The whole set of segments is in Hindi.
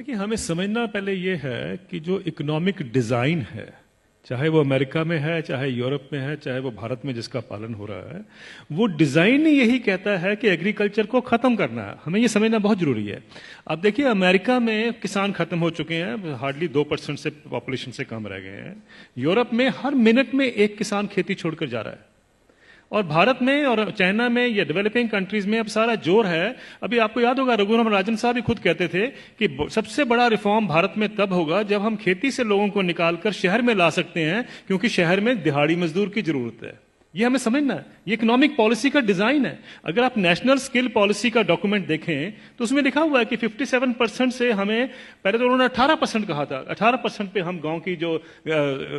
देखिए, हमें समझना पहले ये है कि जो इकोनॉमिक डिजाइन है, चाहे वो अमेरिका में है, चाहे यूरोप में है, चाहे वो भारत में जिसका पालन हो रहा है, वो डिजाइन यही कहता है कि एग्रीकल्चर को खत्म करना है। हमें ये समझना बहुत जरूरी है। अब देखिए, अमेरिका में किसान खत्म हो चुके हैं, हार्डली 2% से पॉपुलेशन से कम रह गए हैं। यूरोप में हर मिनट में एक किसान खेती छोड़कर जा रहा है, और भारत में और चाइना में या डेवलपिंग कंट्रीज में अब सारा जोर है। अभी आपको याद होगा, रघुराम राजन साहब भी खुद कहते थे कि सबसे बड़ा रिफॉर्म भारत में तब होगा जब हम खेती से लोगों को निकालकर शहर में ला सकते हैं, क्योंकि शहर में दिहाड़ी मजदूर की जरूरत है। ये हमें समझना है, ये इकोनॉमिक पॉलिसी का डिजाइन है। अगर आप नेशनल स्किल पॉलिसी का डॉक्यूमेंट देखें तो उसमें लिखा हुआ है कि 57% से हमें, पहले तो उन्होंने 18% कहा था, 18% पे हम गांव की जो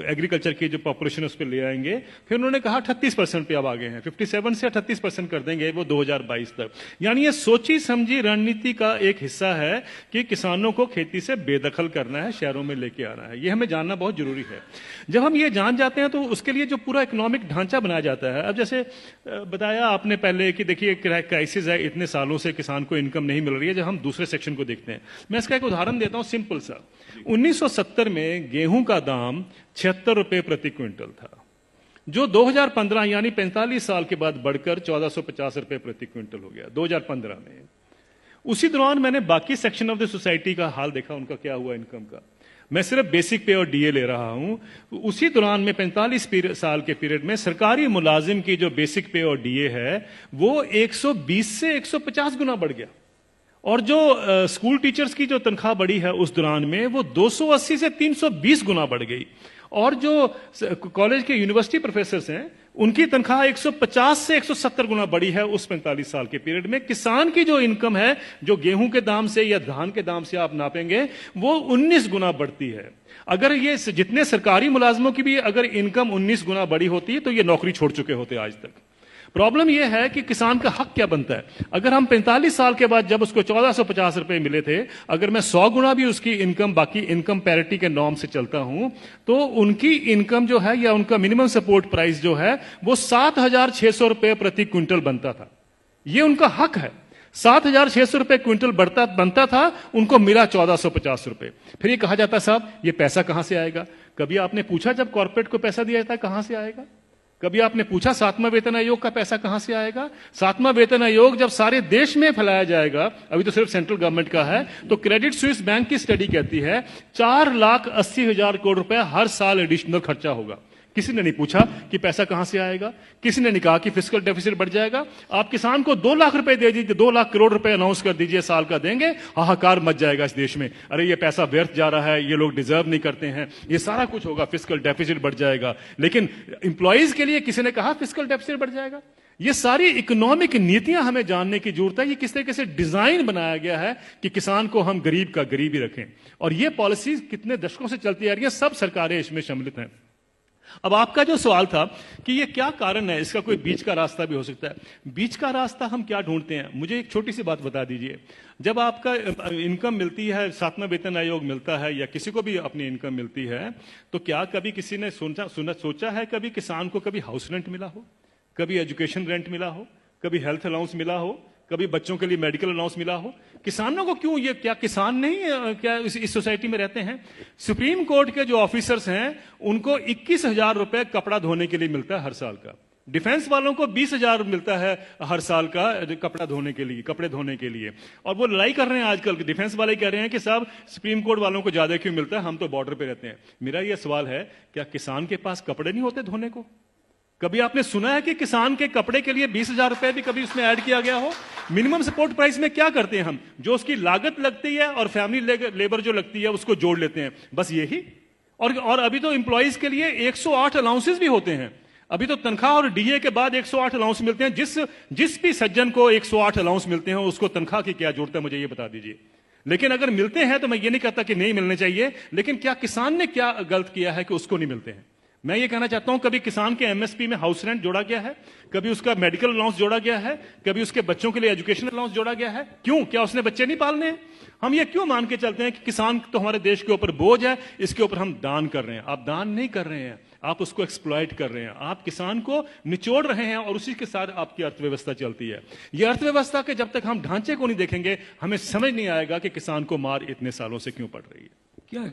एग्रीकल्चर की जो पॉपुलेशन उस पर ले आएंगे। फिर उन्होंने कहा 38% पे अब आ गए हैं, 57 से 38% कर देंगे वो 2022 तक। यानी ये सोची समझी रणनीति का एक हिस्सा है कि किसानों को खेती से बेदखल करना है, शहरों में लेके आना है। ये हमें जानना बहुत जरूरी है। जब हम ये जान जाते हैं तो उसके लिए जो पूरा इकोनॉमिक ढांचा बनाया जाता है। अब जैसे बताया आपने पहले कि देखिए क्राइसिस है, इतने सालों से किसान को इनकम नहीं मिल रही है। जब हम दूसरे सेक्शन को देखते हैं, मैं इसका एक उदाहरण देता हूं सिंपल सा। 1970 में गेहूं का दाम 76 रुपए प्रति क्विंटल था, जो 2015 यानी 45 साल के बाद बढ़कर 1450 रुपए प्रति क्विंटल हो गया 2015 में। उसी दौरान मैंने बाकी सेक्शन ऑफ द सोसाइटी का हाल देखा, उनका क्या हुआ इनकम का। मैं सिर्फ बेसिक पे और डीए ले रहा हूं। उसी दौरान में 45 साल के पीरियड में सरकारी मुलाजिम की जो बेसिक पे और डीए है वो 120 से 150 गुना बढ़ गया, और जो स्कूल टीचर्स की जो तनख्वाह बढ़ी है उस दौरान में वो 280 से 320 गुना बढ़ गई। और जो कॉलेज के यूनिवर्सिटी प्रोफेसर्स हैं उनकी तनख्वाह 150 से 170 गुना बढ़ी है उस 45 साल के पीरियड में। किसान की जो इनकम है, जो गेहूं के दाम से या धान के दाम से आप नापेंगे, वो 19 गुना बढ़ती है। अगर ये जितने सरकारी मुलाजमों की भी अगर इनकम 19 गुना बढ़ी होती तो ये नौकरी छोड़ चुके होते आज तक। प्रॉब्लम यह है कि किसान का हक क्या बनता है। अगर हम 45 साल के बाद जब उसको 1450 रुपए मिले थे, अगर मैं 100 गुना भी उसकी इनकम बाकी इनकम पैरिटी के नॉर्म से चलता हूं, तो उनकी इनकम जो है या उनका मिनिमम सपोर्ट प्राइस जो है वो 7600 रुपए प्रति क्विंटल बनता था। ये उनका हक है। 7600 रुपए क्विंटल बनता था, उनको मिला 1450 रुपए। फिर ये कहा जाता साहब ये पैसा कहां से आएगा। कभी आपने पूछा जब कॉर्पोरेट को पैसा दिया जाता है कहां से आएगा? कभी आपने पूछा 7वां वेतन आयोग का पैसा कहां से आएगा? 7वां वेतन आयोग जब सारे देश में फैलाया जाएगा, अभी तो सिर्फ सेंट्रल गवर्नमेंट का है, तो क्रेडिट स्विस बैंक की स्टडी कहती है 4,80,000 करोड़ रुपए हर साल एडिशनल खर्चा होगा। किसी ने नहीं पूछा कि पैसा कहां से आएगा। किसी ने नहीं कहा कि फिस्कल डेफिसिट बढ़ जाएगा। आप किसान को 2 लाख रुपए दे दीजिए, 2 लाख करोड़ रुपए अनाउंस कर दीजिए साल का देंगे, हाहाकार मच जाएगा इस देश में। अरे ये पैसा व्यर्थ जा रहा है, ये लोग डिजर्व नहीं करते हैं, ये सारा कुछ होगा, फिस्कल डेफिसिट बढ़ जाएगा। लेकिन इंप्लॉइज के लिए किसी ने कहा फिस्कल डेफिसिट बढ़ जाएगा? ये सारी इकोनॉमिक नीतियां हमें जानने की जरूरत है। ये किस तरीके से डिजाइन बनाया गया है कि किसान को हम गरीब का गरीब ही रखें, और ये पॉलिसी कितने दशकों से चलती आ रही है, सब सरकारें इसमें सम्मिलित हैं। अब आपका जो सवाल था कि ये क्या कारण है, इसका कोई बीच का रास्ता भी हो सकता है। बीच का रास्ता हम क्या ढूंढते हैं, मुझे एक छोटी सी बात बता दीजिए। जब आपका इनकम मिलती है, 7वां वेतन आयोग मिलता है या किसी को भी अपनी इनकम मिलती है, तो क्या कभी किसी ने सोचा है कभी किसान को कभी हाउस रेंट मिला हो, कभी एजुकेशन रेंट मिला हो, कभी हेल्थ अलाउंस मिला हो, कभी बच्चों के लिए मेडिकल अलाउंस मिला हो? किसानों को क्यों, ये क्या किसान नहीं क्या इस सोसाइटी में रहते हैं? सुप्रीम कोर्ट के जो ऑफिसर्स हैं उनको 21,000 रुपए कपड़ा धोने के लिए मिलता है हर साल का। डिफेंस वालों को 20,000 मिलता है हर साल का कपड़ा धोने के लिए, कपड़े धोने के लिए। और वो लड़ाई कर रहे हैं आजकल, डिफेंस वाले कह रहे हैं कि साहब सुप्रीम कोर्ट वालों को ज्यादा क्यों मिलता है, हम तो बॉर्डर पे रहते हैं। मेरा यह सवाल है, क्या किसान के पास कपड़े नहीं होते धोने को? कभी आपने सुना है कि किसान के कपड़े के लिए 20,000 रुपए भी कभी उसमें ऐड किया गया हो? मिनिमम सपोर्ट प्राइस में क्या करते हैं हम, जो उसकी लागत लगती है और फैमिली लेबर जो लगती है उसको जोड़ लेते हैं, बस यही। और अभी तो एम्प्लॉइज के लिए 108 अलाउंसेस भी होते हैं। अभी तो तनख्वाह और डीए के बाद 108 अलाउंस मिलते हैं। जिस भी सज्जन को 108 अलाउंस मिलते हैं उसको तनख्वाह की क्या जरूरत है, मुझे ये बता दीजिए। लेकिन अगर मिलते हैं तो मैं ये नहीं कहता कि नहीं मिलने चाहिए, लेकिन क्या किसान ने क्या गलत किया है कि उसको नहीं मिलते हैं? मैं ये कहना चाहता हूं, कभी किसान के एमएसपी में हाउस रेंट जोड़ा गया है, कभी उसका मेडिकल अलाउंस जोड़ा गया है, कभी उसके बच्चों के लिए एजुकेशन अलाउंस जोड़ा गया है? क्यों? क्या उसने बच्चे नहीं पालने हैं? हम ये क्यों मान के चलते हैं कि किसान तो हमारे देश के ऊपर बोझ है, इसके ऊपर हम दान कर रहे हैं? आप दान नहीं कर रहे हैं, आप उसको एक्सप्लॉइट कर रहे हैं, आप किसान को निचोड़ रहे हैं और उसी के साथ आपकी अर्थव्यवस्था चलती है। यह अर्थव्यवस्था के जब तक हम ढांचे को नहीं देखेंगे, हमें समझ नहीं आएगा कि किसान को मार इतने सालों से क्यों पड़ रही है। क्या